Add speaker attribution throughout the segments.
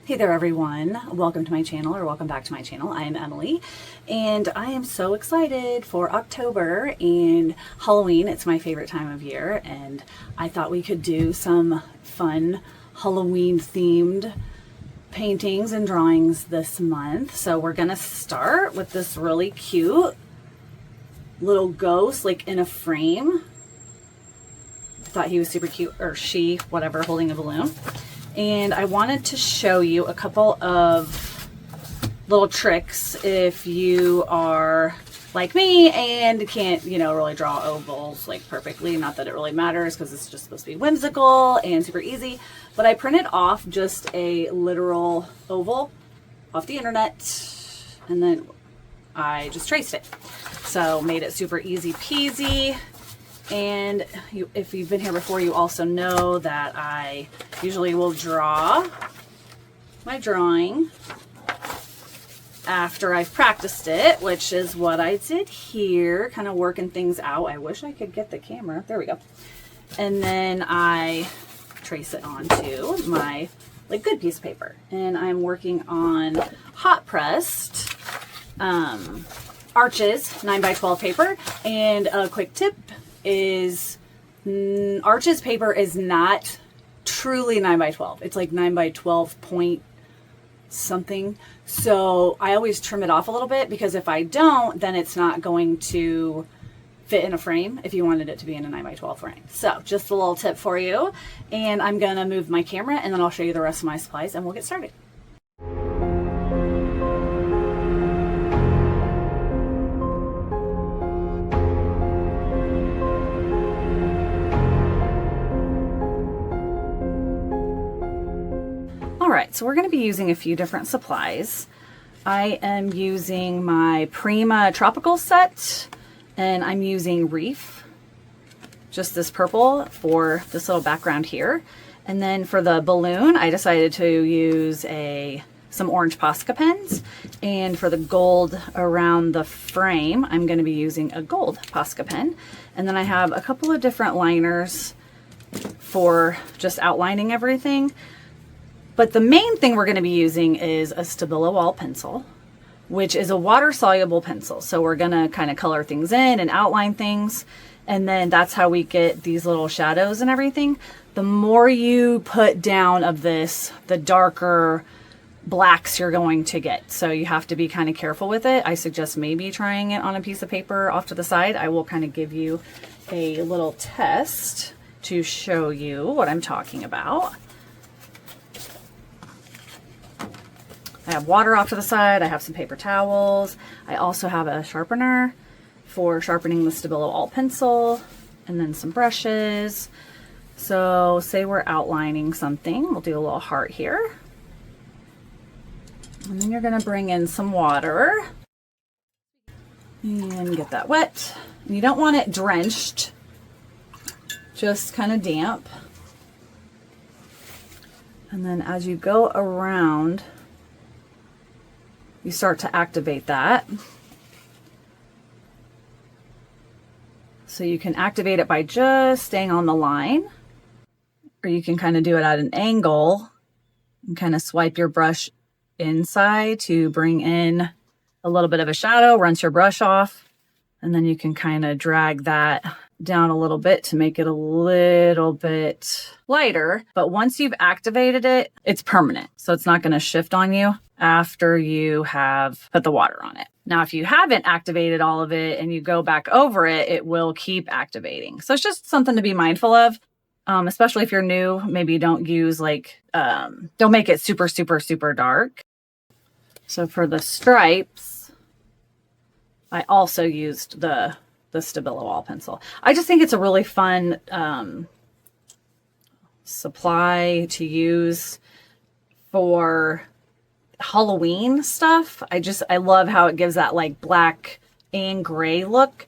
Speaker 1: Hey there everyone, welcome to my channel, or welcome back to my channel. I am Emily and I am so excited for October and Halloween. It's my favorite time of year and I thought we could do some fun Halloween themed paintings and drawings this month. So we're gonna start with this really cute little ghost like in a frame. I thought he was super cute, or she, whatever, holding a balloon. And I wanted to show you a couple of little tricks if you are like me and can't, really draw ovals like perfectly. Not that it really matters because it's just supposed to be whimsical and super easy. But I printed off just a literal oval off the internet and then I just traced it. So made it super easy peasy. And if you've been here before, you also know that I usually will draw my drawing after I've practiced it, which is what I did here, kind of working things out. I wish I could get the camera. There we go. And then I trace it onto my good piece of paper. And I'm working on hot pressed Arches 9x12 paper. And a quick tip is Arches paper is not truly 9x12. It's like 9x12 point something. So I always trim it off a little bit because if I don't, then it's not going to fit in a frame if you wanted it to be in a 9x12 frame. So just a little tip for you. And I'm gonna move my camera and then I'll show you the rest of my supplies and we'll get started. Alright, so we're going to be using a few different supplies. I am using my Prima Tropicals set, and I'm using Reef, just this purple for this little background here. And then for the balloon, I decided to use some orange Posca pens. And for the gold around the frame, I'm going to be using a gold Posca pen. And then I have a couple of different liners for just outlining everything. But the main thing we're going to be using is a Stabilo All Pencil, which is a water-soluble pencil. So we're going to kind of color things in and outline things. And then that's how we get these little shadows and everything. The more you put down of this, the darker blacks you're going to get. So you have to be kind of careful with it. I suggest maybe trying it on a piece of paper off to the side. I will kind of give you a little test to show you what I'm talking about. I have water off to the side. I have some paper towels. I also have a sharpener for sharpening the Stabilo All Pencil, and then some brushes. So say we're outlining something. We'll do a little heart here. And then you're going to bring in some water and get that wet. And you don't want it drenched, just kind of damp. And then as you go around, you start to activate that. So you can activate it by just staying on the line, or you can kind of do it at an angle and kind of swipe your brush inside to bring in a little bit of a shadow, rinse your brush off, and then you can kind of drag that down a little bit to make it a little bit lighter. But once you've activated it, it's permanent. So it's not going to shift on you after you have put the water on it. Now, if you haven't activated all of it and you go back over it, it will keep activating. So it's just something to be mindful of, especially if you're new. Maybe don't use don't make it super, super, super dark. So for the stripes, I also used the Stabilo All Pencil. I just think it's a really fun supply to use for Halloween stuff. I love how it gives that black and gray look.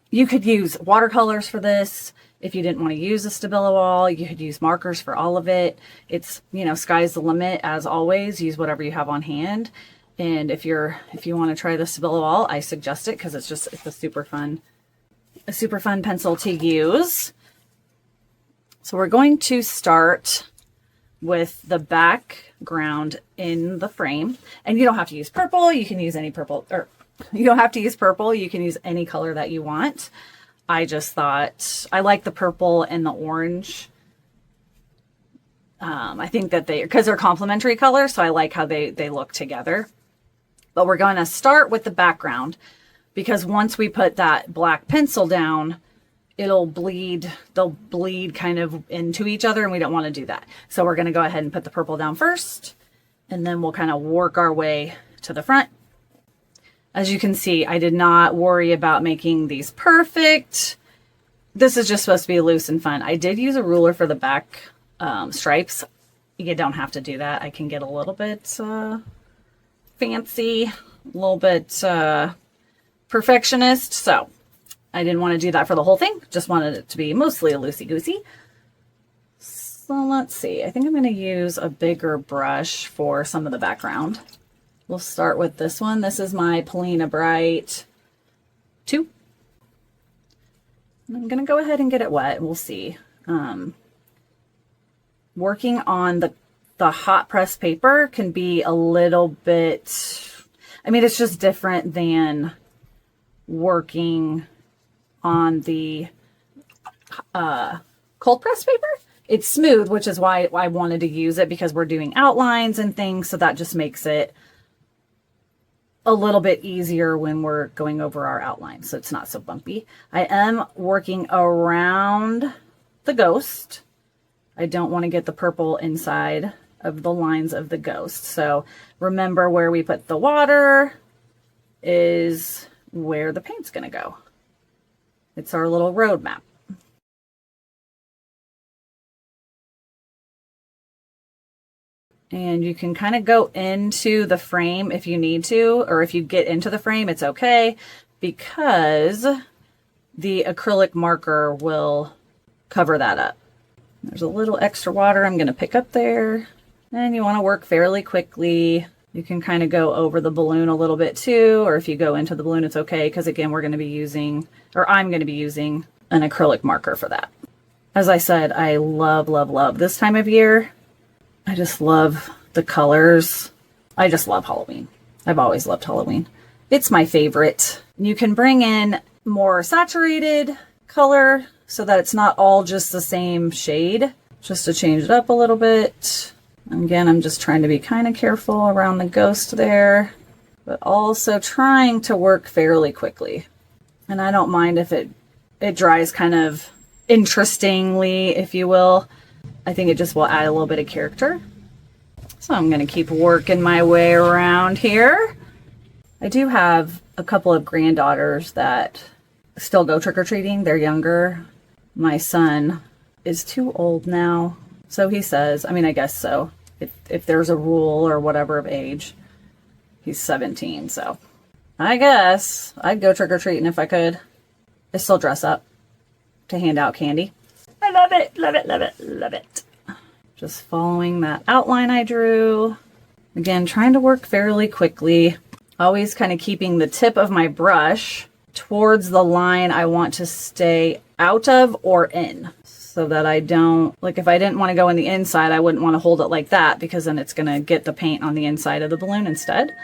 Speaker 1: You could use watercolors for this. If you didn't want to use a Stabilo All, you could use markers for all of it. It's, sky's the limit as always. Use whatever you have on hand. And if you want to try the Stabilo All, I suggest it because it's a super fun pencil to use. So we're going to start with the background in the frame. And you don't have to use purple. You can use any purple, or you don't have to use purple. You can use any color that you want. I just thought I like the purple and the orange. I think that because they're complementary colors, so I like how they look together. But we're going to start with the background, because once we put that black pencil down, they'll bleed kind of into each other, and we don't want to do that. So we're going to go ahead and put the purple down first, and then we'll kind of work our way to the front. As you can see, I did not worry about making these perfect. This is just supposed to be loose and fun. I did use a ruler for the back stripes. You don't have to do that. I can get a little bit fancy, a little bit perfectionist. So I didn't want to do that for the whole thing. Just wanted it to be mostly a loosey-goosey. So let's see. I think I'm going to use a bigger brush for some of the background. We'll start with this one. This is my Polina Bright 2. And I'm going to go ahead and get it wet. We'll see. Working on the hot press paper can be a little bit, I mean, it's just different than working on the cold press paper. It's smooth, which is why I wanted to use it, because we're doing outlines and things. So that just makes it a little bit easier when we're going over our outlines, so it's not so bumpy. I am working around the ghost. I don't want to get the purple inside of the lines of the ghost. So remember, where we put the water is where the paint's going to go. It's our little road map. And you can kind of go into the frame if you need to, or if you get into the frame, it's okay, because the acrylic marker will cover that up. There's a little extra water I'm going to pick up there. And you want to work fairly quickly. You can kind of go over the balloon a little bit too, or if you go into the balloon, it's okay, because again, we're going to be using, or I'm going to be using an acrylic marker for that. As I said, I love, love, love this time of year. I just love the colors. I just love Halloween. I've always loved Halloween. It's my favorite. You can bring in more saturated color so that it's not all just the same shade, just to change it up a little bit. Again, I'm just trying to be kind of careful around the ghost there, but also trying to work fairly quickly. And I don't mind if it dries kind of interestingly, if you will. I think it just will add a little bit of character. So I'm going to keep working my way around here. I do have a couple of granddaughters that still go trick-or-treating. They're younger. My son is too old now. So he says, I mean, I guess so. If there's a rule or whatever of age, he's 17. So I guess I'd go trick-or-treating if I could. I still dress up to hand out candy. I love it, love it, love it, love it. Just following that outline I drew. Again, trying to work fairly quickly. Always kind of keeping the tip of my brush towards the line I want to stay out of or in. So that I don't, like if I didn't want to go in the inside, I wouldn't want to hold it like that, because then it's going to get the paint on the inside of the balloon instead.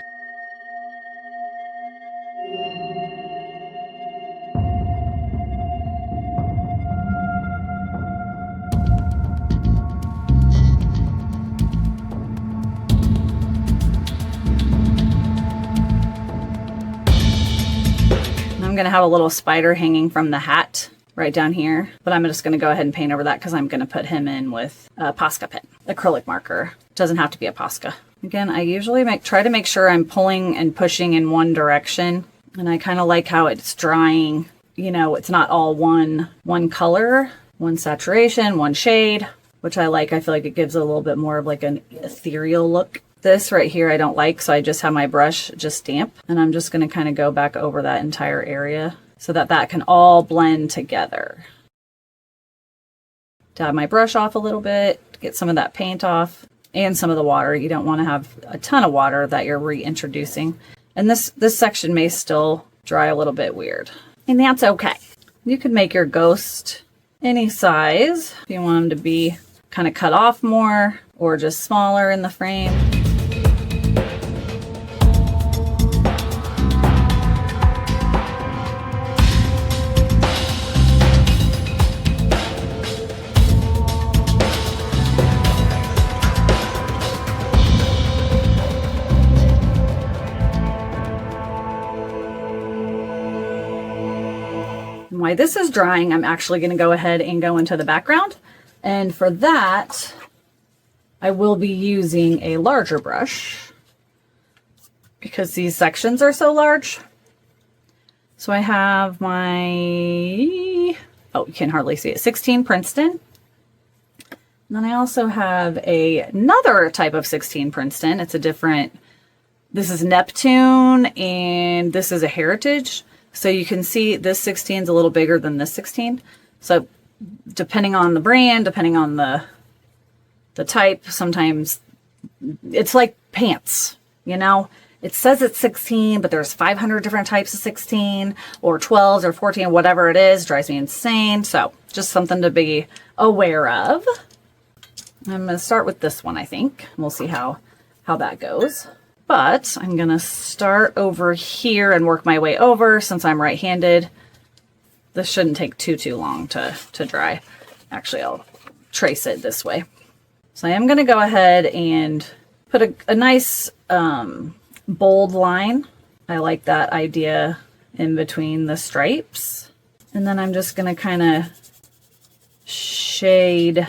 Speaker 1: I'm going to have a little spider hanging from the hat right down here, but I'm just going to go ahead and paint over that because I'm going to put him in with a Posca pen, acrylic marker. Doesn't have to be a Posca. Again, I usually try to make sure I'm pulling and pushing in one direction, and I kind of like how it's drying. You know, it's not all one color, one saturation, one shade, which I like. I feel like it gives it a little bit more of like an ethereal look. This right here I don't like, so I just have my brush just damp, and I'm just going to kind of go back over that entire area so that that can all blend together. Dab my brush off a little bit, get some of that paint off and some of the water. You don't want to have a ton of water that you're reintroducing. And this section may still dry a little bit weird, and that's okay. You can make your ghost any size if you want them to be kind of cut off more, or just smaller in the frame. While this is drying, I'm actually going to go ahead and go into the background. And for that, I will be using a larger brush because these sections are so large. So I have my, oh, you can hardly see it, 16 Princeton. And then I also have another type of 16 Princeton. It's a different, this is Neptune and this is a Heritage. So you can see this 16 is a little bigger than this 16. So depending on the brand, depending on the type, sometimes it's like pants, you know? It says it's 16, but there's 500 different types of 16 or 12s or 14, whatever it is, drives me insane. So just something to be aware of. I'm going to start with this one, I think. We'll see how that goes. But I'm going to start over here and work my way over since I'm right-handed. This shouldn't take too long to dry. Actually, I'll trace it this way. So I am going to go ahead and put a nice bold line. I like that idea in between the stripes. And then I'm just going to kind of shade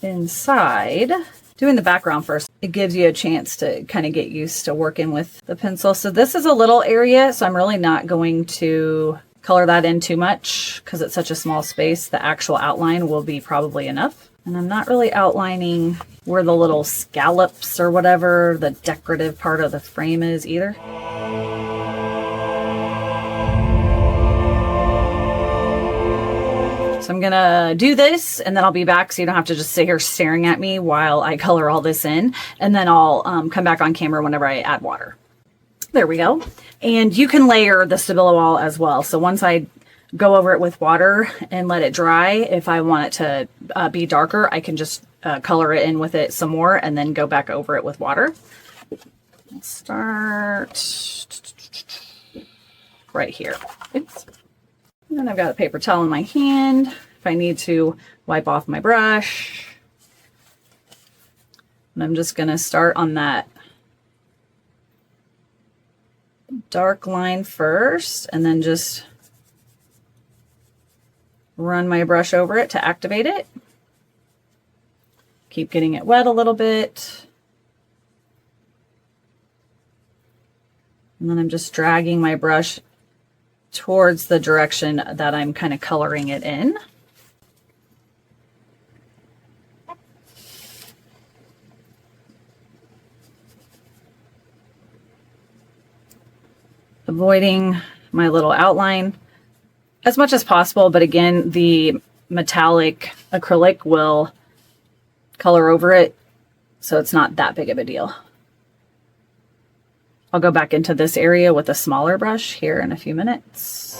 Speaker 1: inside. Doing the background first, it gives you a chance to kind of get used to working with the pencil. So this is a little area, so I'm really not going to color that in too much because it's such a small space. The actual outline will be probably enough. And I'm not really outlining where the little scallops or whatever the decorative part of the frame is either. So I'm gonna do this and then I'll be back so you don't have to just sit here staring at me while I color all this in, and then I'll come back on camera whenever I add water. There we go. And you can layer the Stabilo All as well. So once I go over it with water and let it dry, if I want it to be darker, I can just color it in with it some more and then go back over it with water. Let's start right here. Oops. And then I've got a paper towel in my hand if I need to wipe off my brush. And I'm just going to start on that dark line first and then just run my brush over it to activate it. Keep getting it wet a little bit. And then I'm just dragging my brush towards the direction that I'm kind of coloring it in. Avoiding my little outline as much as possible, but again, the metallic acrylic will color over it, so it's not that big of a deal. I'll go back into this area with a smaller brush here in a few minutes.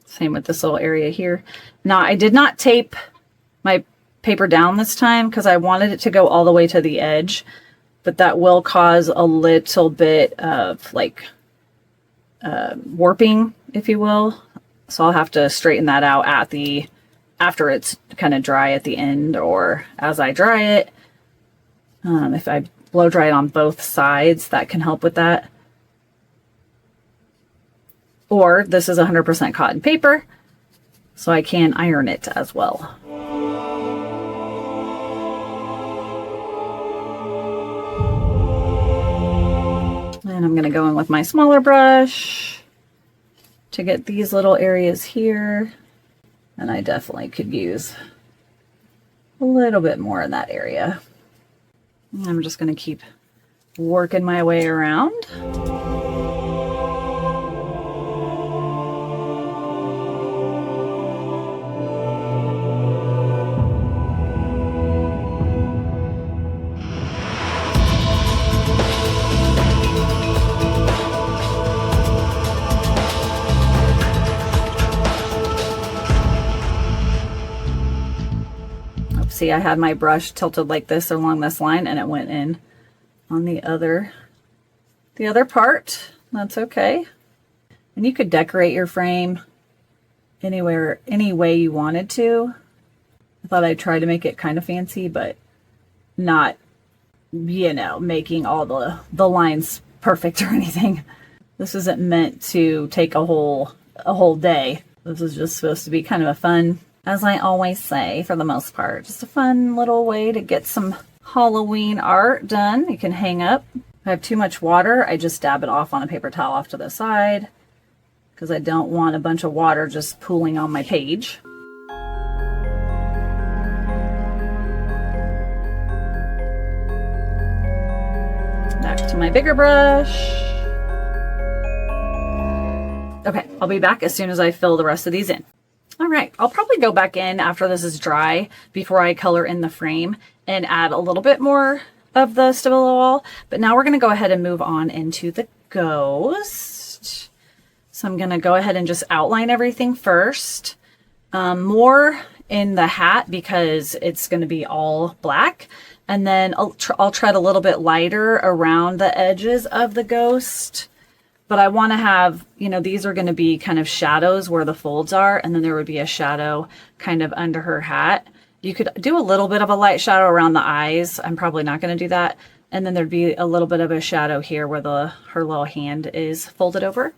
Speaker 1: Same with this little area here. Now, I did not tape my paper down this time because I wanted it to go all the way to the edge, but that will cause a little bit of like warping, if you will. So I'll have to straighten that out after it's kind of dry at the end or as I dry it. If I blow dry it on both sides, that can help with that. Or this is 100% cotton paper, so I can iron it as well. And I'm going to go in with my smaller brush to get these little areas here. And I definitely could use a little bit more in that area. And I'm just going to keep working my way around. See, I had my brush tilted like this along this line and it went in on the other part. That's okay. And you could decorate your frame anywhere, any way you wanted to. I thought I'd try to make it kind of fancy, but not, you know, making all the lines perfect or anything. This isn't meant to take a whole day. This is just supposed to be kind of a fun, as I always say, for the most part, just a fun little way to get some Halloween art done. You can hang up. If I have too much water, I just dab it off on a paper towel off to the side because I don't want a bunch of water just pooling on my page. Back to my bigger brush. Okay, I'll be back as soon as I fill the rest of these in. All right, I'll probably go back in after this is dry before I color in the frame and add a little bit more of the Stabilo All. But now we're going to go ahead and move on into the ghost. So I'm going to go ahead and just outline everything first. More in the hat because it's going to be all black. And then I'll tread a little bit lighter around the edges of the ghost. But I want to have, you know, these are going to be kind of shadows where the folds are. And then there would be a shadow kind of under her hat. You could do a little bit of a light shadow around the eyes. I'm probably not going to do that. And then there'd be a little bit of a shadow here where her little hand is folded over.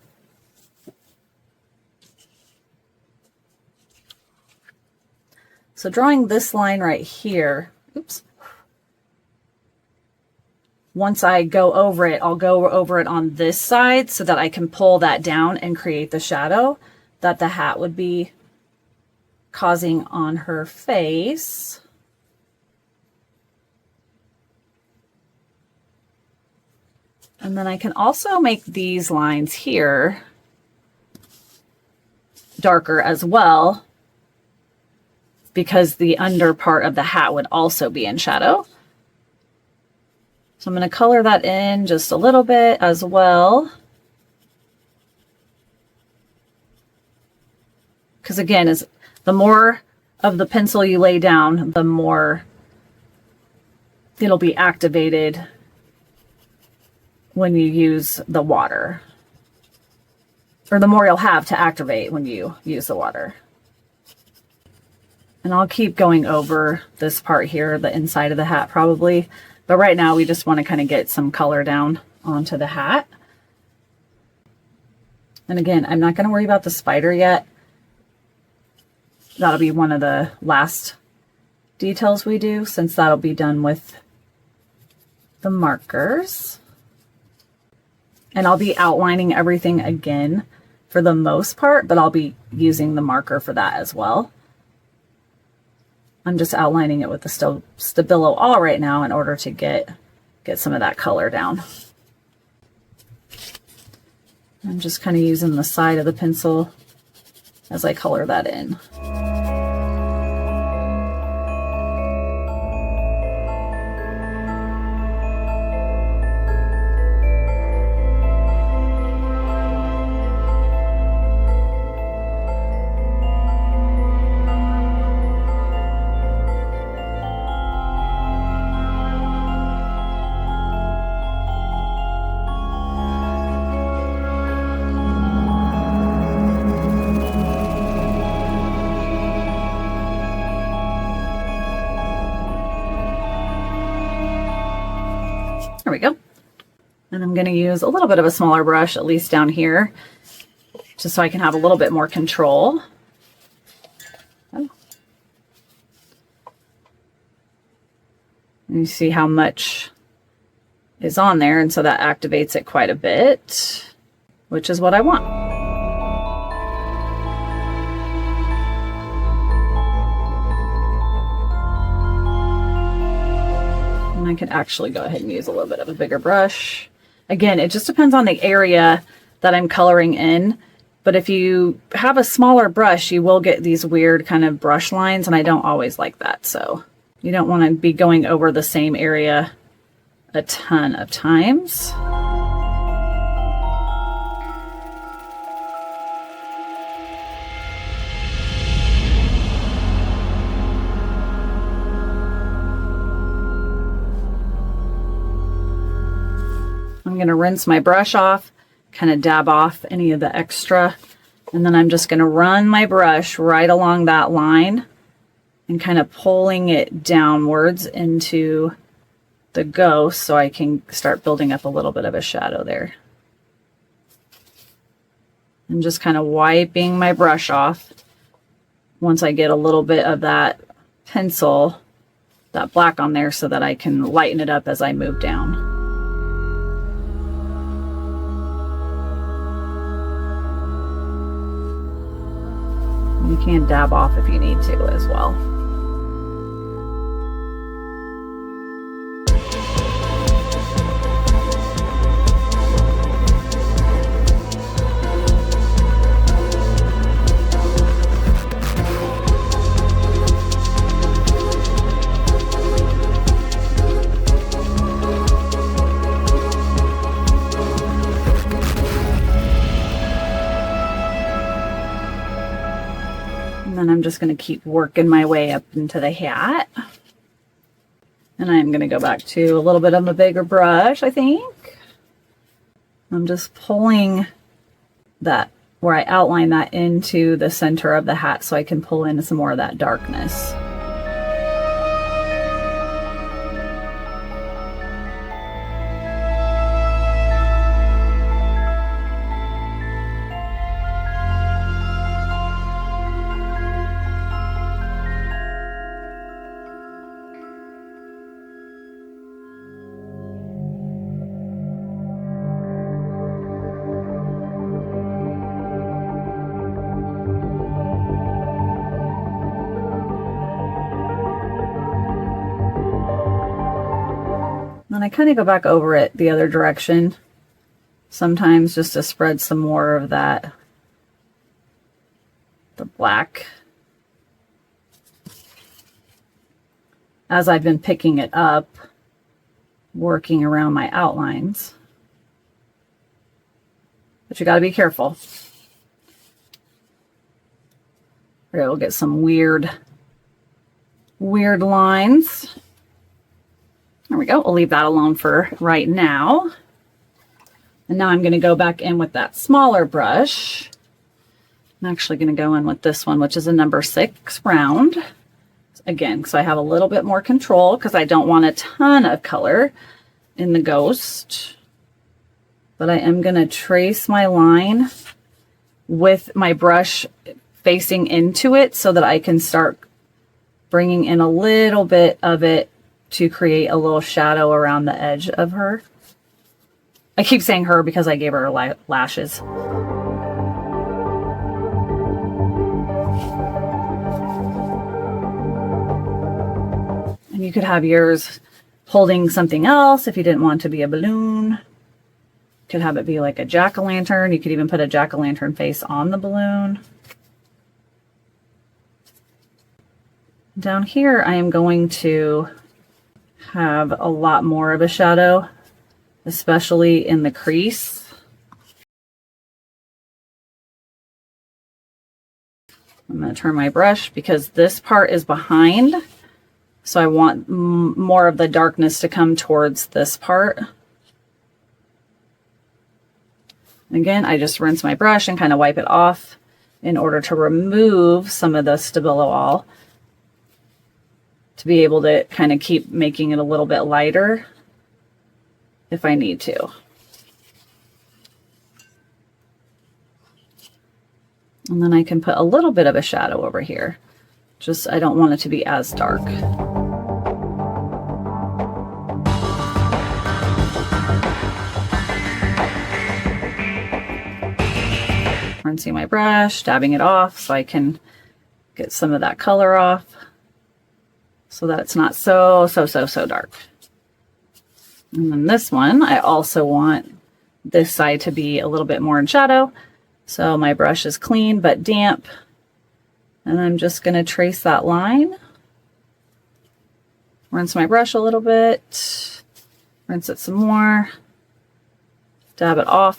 Speaker 1: So drawing this line right here, oops. Once I go over it, I'll go over it on this side so that I can pull that down and create the shadow that the hat would be causing on her face. And then I can also make these lines here darker as well, because the under part of the hat would also be in shadow. So I'm going to color that in just a little bit as well. Because again, the more of the pencil you lay down, the more it'll be activated when you use the water. Or the more you'll have to activate when you use the water. And I'll keep going over this part here, the inside of the hat probably. But right now we just want to kind of get some color down onto the hat. And again, I'm not going to worry about the spider yet. That'll be one of the last details we do, since that'll be done with the markers. And I'll be outlining everything again for the most part, but I'll be using the marker for that as well. I'm just outlining it with the Stabilo All right now in order to get some of that color down. I'm just kind of using the side of the pencil as I color that in. There we go. And I'm going to use a little bit of a smaller brush, at least down here, just so I can have a little bit more control. And you see how much is on there, and so that activates it quite a bit, which is what I want. I could actually go ahead and use a little bit of a bigger brush. Again, it just depends on the area that I'm coloring in. But if you have a smaller brush, you will get these weird kind of brush lines, and I don't always like that. So you don't want to be going over the same area a ton of times. going to rinse my brush off, kind of dab off any of the extra, and then I'm just going to run my brush right along that line and kind of pulling it downwards into the ghost so I can start building up a little bit of a shadow there. I'm just kind of wiping my brush off once I get a little bit of that pencil, that black on there, so that I can lighten it up as I move down. You can dab off if you need to as well. Then I'm just going to keep working my way up into the hat. And I'm going to go back to a little bit of a bigger brush, I think. I'm just pulling that, where I outline that, into the center of the hat so I can pull in some more of that darkness. And I kind of go back over it the other direction sometimes just to spread some more of that, the black, as I've been picking it up, working around my outlines. But you got to be careful, or it'll get some weird lines. There we go. We'll leave that alone for right now. And now I'm going to go back in with that smaller brush. I'm actually going to go in with this one, which is a number 6 round. Again, so I have a little bit more control because I don't want a ton of color in the ghost. But I am going to trace my line with my brush facing into it so that I can start bringing in a little bit of it to create a little shadow around the edge of her. I keep saying her because I gave her lashes. And you could have yours holding something else if you didn't want it to be a balloon. You could have it be like a jack-o'-lantern. You could even put a jack-o'-lantern face on the balloon. Down here, I am going to have a lot more of a shadow, especially in the crease. I'm going to turn my brush because this part is behind, so I want more of the darkness to come towards this part. Again, I just rinse my brush and kind of wipe it off in order to remove some of the Stabilo All, to be able to kind of keep making it a little bit lighter if I need to. And then I can put a little bit of a shadow over here. Just, I don't want it to be as dark. Rinsing my brush, dabbing it off so I can get some of that color off, so that it's not so dark. And then this one, I also want this side to be a little bit more in shadow. So my brush is clean but damp. And I'm just going to trace that line. Rinse my brush a little bit. Rinse it some more. Dab it off.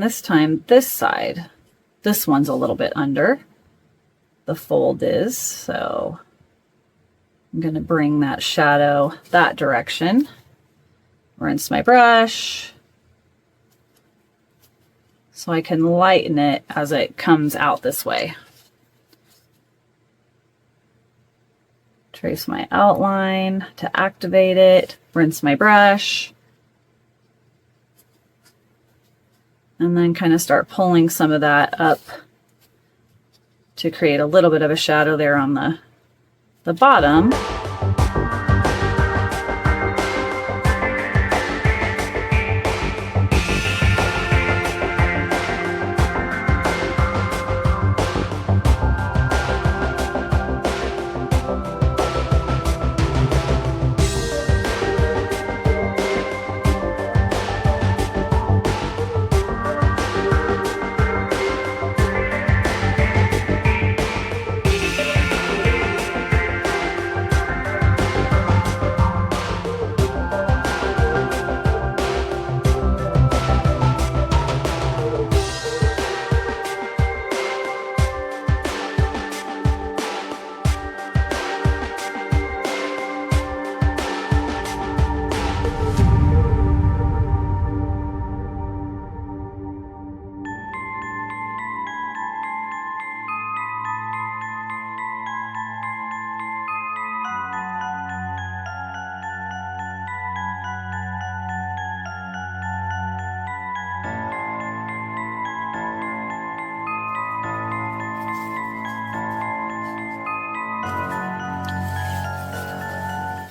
Speaker 1: this time, this side, this one's a little bit under. The fold is, so I'm going to bring that shadow that direction. Rinse my brush so I can lighten it as it comes out this way. Trace my outline to activate it, rinse my brush, and then kind of start pulling some of that up to create a little bit of a shadow there on the bottom.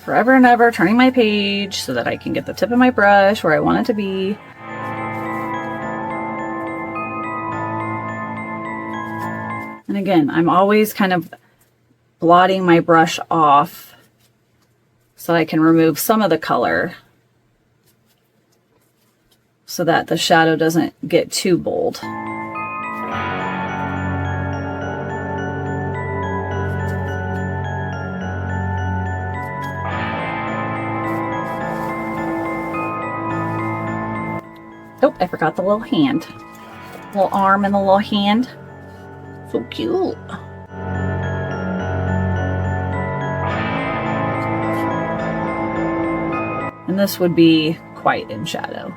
Speaker 1: Forever and ever turning my page so that I can get the tip of my brush where I want it to be. And again, I'm always kind of blotting my brush off so I can remove some of the color so that the shadow doesn't get too bold. Oh, I forgot the little hand. Little arm and the little hand. So cute. And this would be quite in shadow.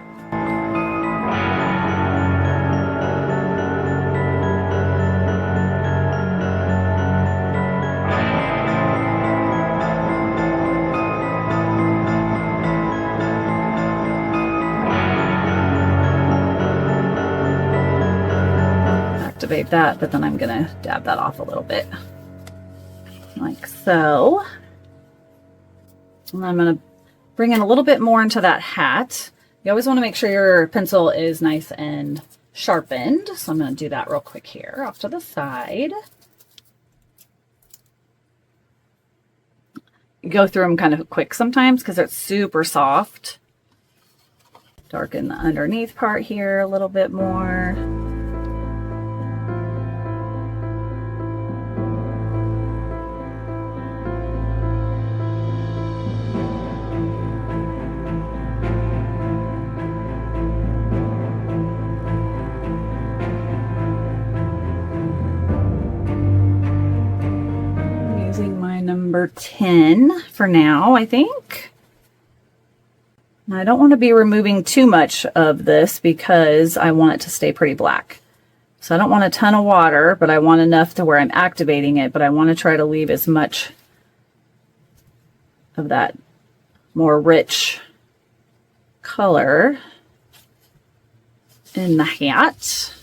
Speaker 1: Activate that, but then I'm gonna dab that off a little bit like so. And I'm gonna bring in a little bit more into that hat. You always want to make sure your pencil is nice and sharpened, so I'm going to do that real quick here off to the side. You go through them kind of quick sometimes because it's super soft. Darken the underneath part here a little bit more. Number 10 for now, I think. Now, I don't want to be removing too much of this because I want it to stay pretty black. So I don't want a ton of water, but I want enough to where I'm activating it, but I want to try to leave as much of that more rich color in the hat.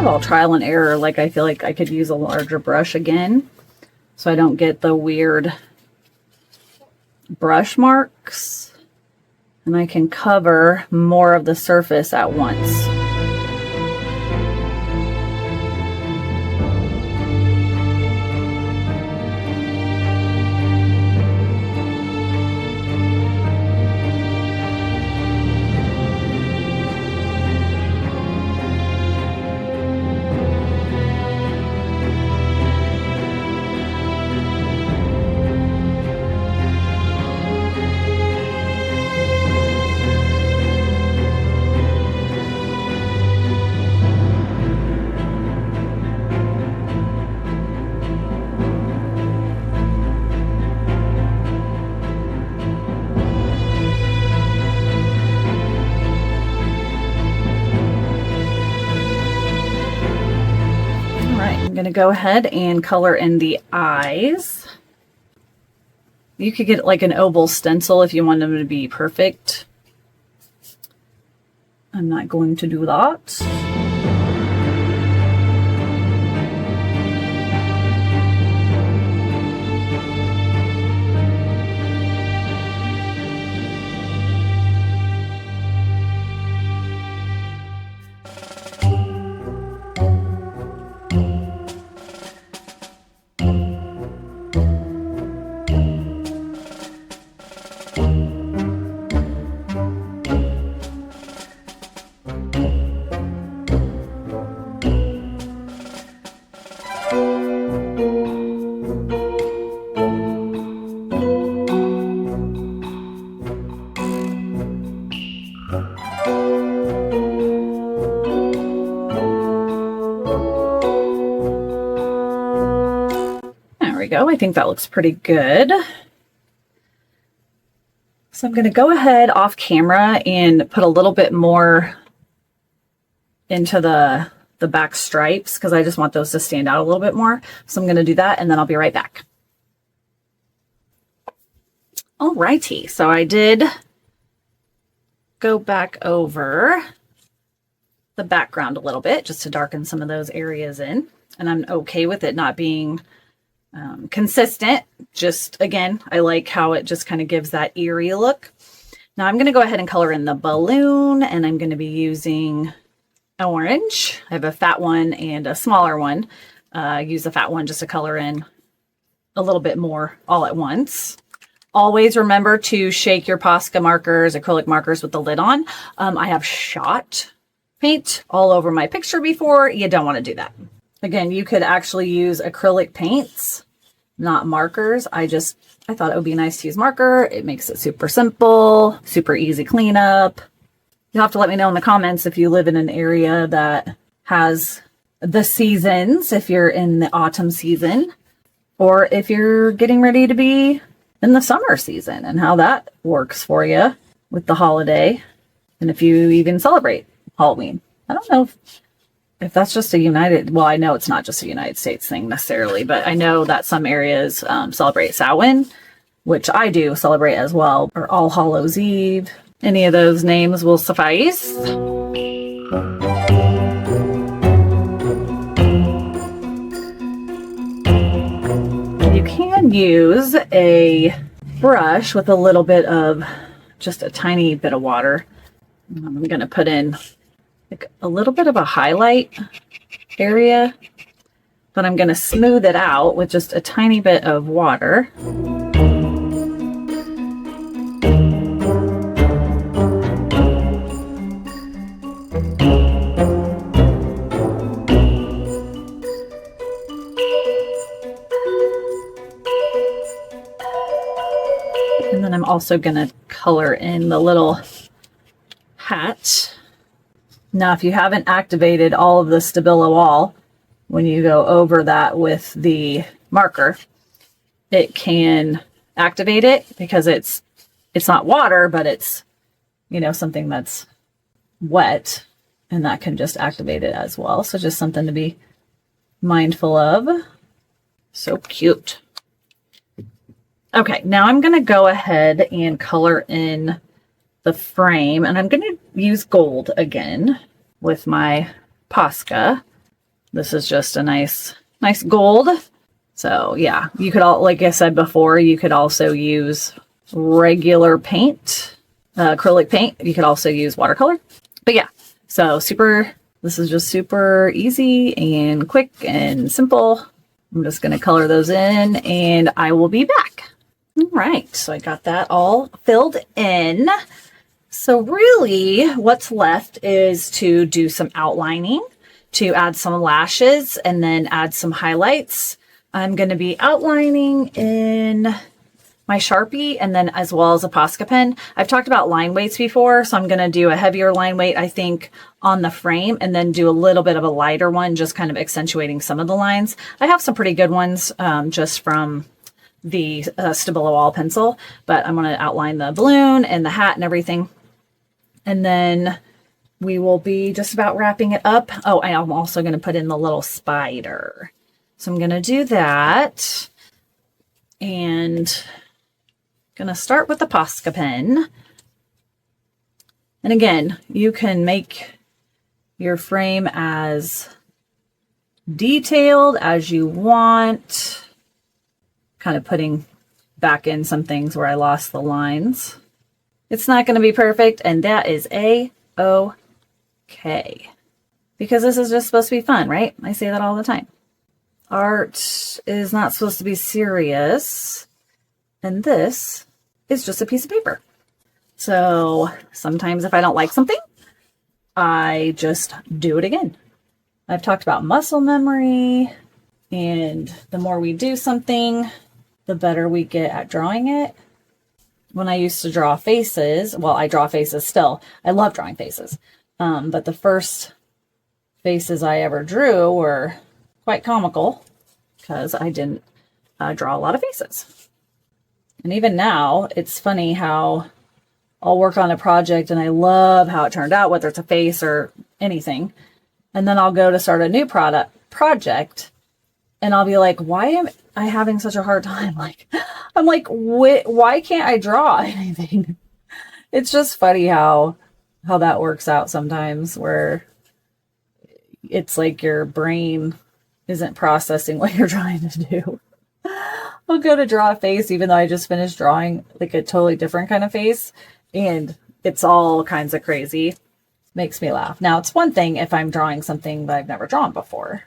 Speaker 1: All trial and error. Like, I feel like I could use a larger brush again so I don't get the weird brush marks, and I can cover more of the surface at once. going to go ahead and color in the eyes. You could get like an oval stencil if you want them to be perfect. I'm not going to do that. I think that looks pretty good. So I'm going to go ahead off camera and put a little bit more into the back stripes because I just want those to stand out a little bit more. So I'm going to do that and then I'll be right back. Alrighty, so I did go back over the background a little bit just to darken some of those areas in. And I'm okay with it not being consistent. Just again, I like how it just kind of gives that eerie look. Now I'm going to go ahead and color in the balloon, and I'm going to be using orange. I have a fat one and a smaller one. Use the fat one just to color in a little bit more all at once. Always remember to shake your Posca markers, acrylic markers with the lid on. I have shot paint all over my picture before. You don't want to do that. Again, you could actually use acrylic paints, not markers. I thought it would be nice to use marker. It makes it super simple, super easy cleanup. You'll have to let me know in the comments if you live in an area that has the seasons, if you're in the autumn season, or if you're getting ready to be in the summer season and how that works for you with the holiday. And if you even celebrate Halloween. I don't know if that's just well, I know it's not just a United States thing necessarily, but I know that some areas celebrate Samhain, which I do celebrate as well, or All Hallows Eve. Any of those names will suffice. You can use a brush with a little bit of, just a tiny bit of water. I'm going to put in like a little bit of a highlight area, but I'm going to smooth it out with just a tiny bit of water. And then I'm also going to color in the little hat. Now, if you haven't activated all of the Stabilo All, when you go over that with the marker, it can activate it because it's not water, but it's, you know, something that's wet, and that can just activate it as well. So just something to be mindful of. So cute. Okay, now I'm going to go ahead and color in the frame, and I'm going to use gold again with my Posca. This is just a nice gold. So yeah, you could like I said before, you could also use regular paint, acrylic paint. You could also use watercolor. But yeah, so this is just super easy and quick and simple. I'm just going to color those in and I will be back. All right, so I got that all filled in. So really what's left is to do some outlining, to add some lashes, and then add some highlights. I'm going to be outlining in my Sharpie and then as well as a Posca pen. I've talked about line weights before, so I'm going to do a heavier line weight, I think, on the frame, and then do a little bit of a lighter one, just kind of accentuating some of the lines. I have some pretty good ones just from the Stabilo All Pencil, but I'm going to outline the balloon and the hat and everything. And then we will be just about wrapping it up. Oh, I'm also going to put in the little spider. So I'm going to do that. And I'm going to start with the Posca pen. And again, you can make your frame as detailed as you want. Kind of putting back in some things where I lost the lines. It's not going to be perfect, and that is a-okay. Because this is just supposed to be fun, right? I say that all the time. Art is not supposed to be serious, and this is just a piece of paper. So sometimes if I don't like something, I just do it again. I've talked about muscle memory, and the more we do something, the better we get at drawing it. When I used to draw faces, well, I draw faces still. I love drawing faces. But the first faces I ever drew were quite comical because I didn't draw a lot of faces. And even now, it's funny how I'll work on a project and I love how it turned out, whether it's a face or anything. And then I'll go to start a new project and I'll be like, why am I having such a hard time? I'm like, why can't I draw anything? It's just funny how that works out sometimes, where it's like your brain isn't processing what you're trying to do. I'll go to draw a face, even though I just finished drawing like a totally different kind of face, and it's all kinds of crazy. Makes me laugh. Now, it's one thing if I'm drawing something that I've never drawn before,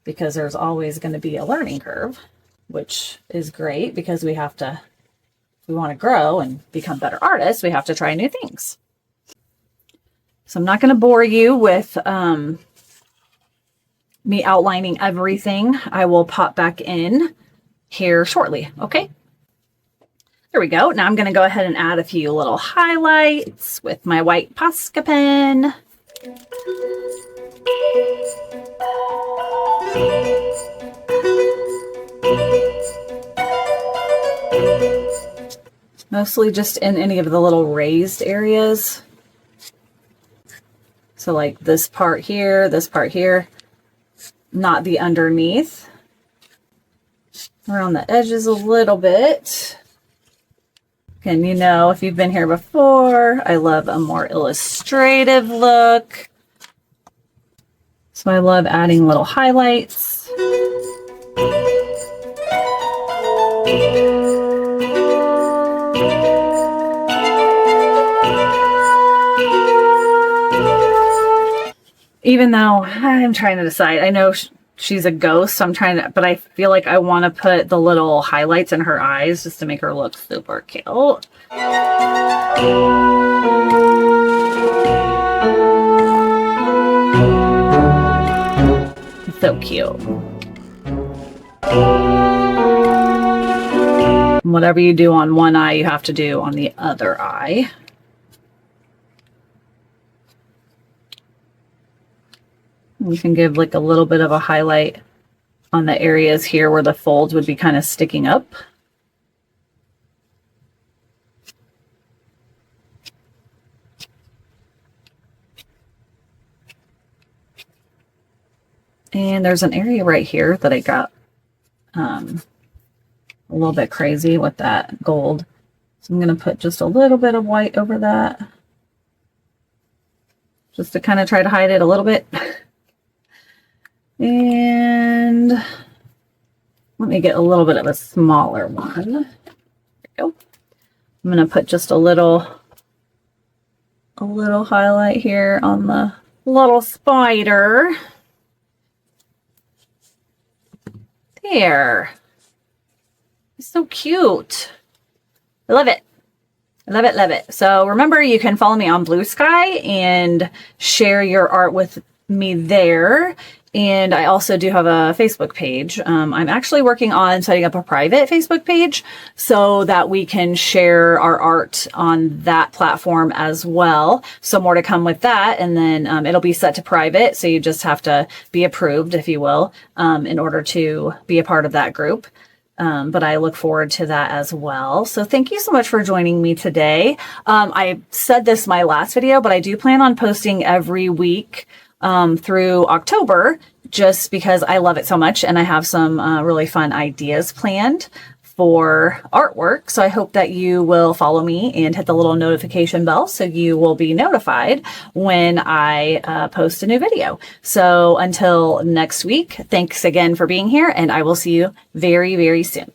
Speaker 1: because there's always going to be a learning curve, which is great because we want to grow and become better artists, we have to try new things. So I'm not going to bore you with me outlining everything. I will pop back in here shortly. Okay. There we go. Now I'm going to go ahead and add a few little highlights with my white Posca pen. Mostly just in any of the little raised areas. So like this part here, not the underneath. Around the edges a little bit. And you know, if you've been here before, I love a more illustrative look. So I love adding little highlights. Even though I'm trying to decide, I know she's a ghost, so I'm trying to, but I feel like I want to put the little highlights in her eyes just to make her look super cute. It's so cute. Whatever you do on one eye, you have to do on the other eye. We can give like a little bit of a highlight on the areas here where the folds would be kind of sticking up. And there's an area right here that I got a little bit crazy with that gold. So I'm going to put just a little bit of white over that, just to kind of try to hide it a little bit. And let me get a little bit of a smaller one. There we go. I'm going to put just a little highlight here on the little spider. There. It's so cute. I love it. I love it, love it. So remember, you can follow me on Blue Sky and share your art with me there. And I also do have a Facebook page. I'm actually working on setting up a private Facebook page so that we can share our art on that platform as well. So more to come with that. And then it'll be set to private. So you just have to be approved, if you will, in order to be a part of that group. But I look forward to that as well. So thank you so much for joining me today. I said this in my last video, but I do plan on posting every week through October just because I love it so much, and I have some really fun ideas planned for artwork. So I hope that you will follow me and hit the little notification bell so you will be notified when I post a new video. So until next week, thanks again for being here, and I will see you very, very soon.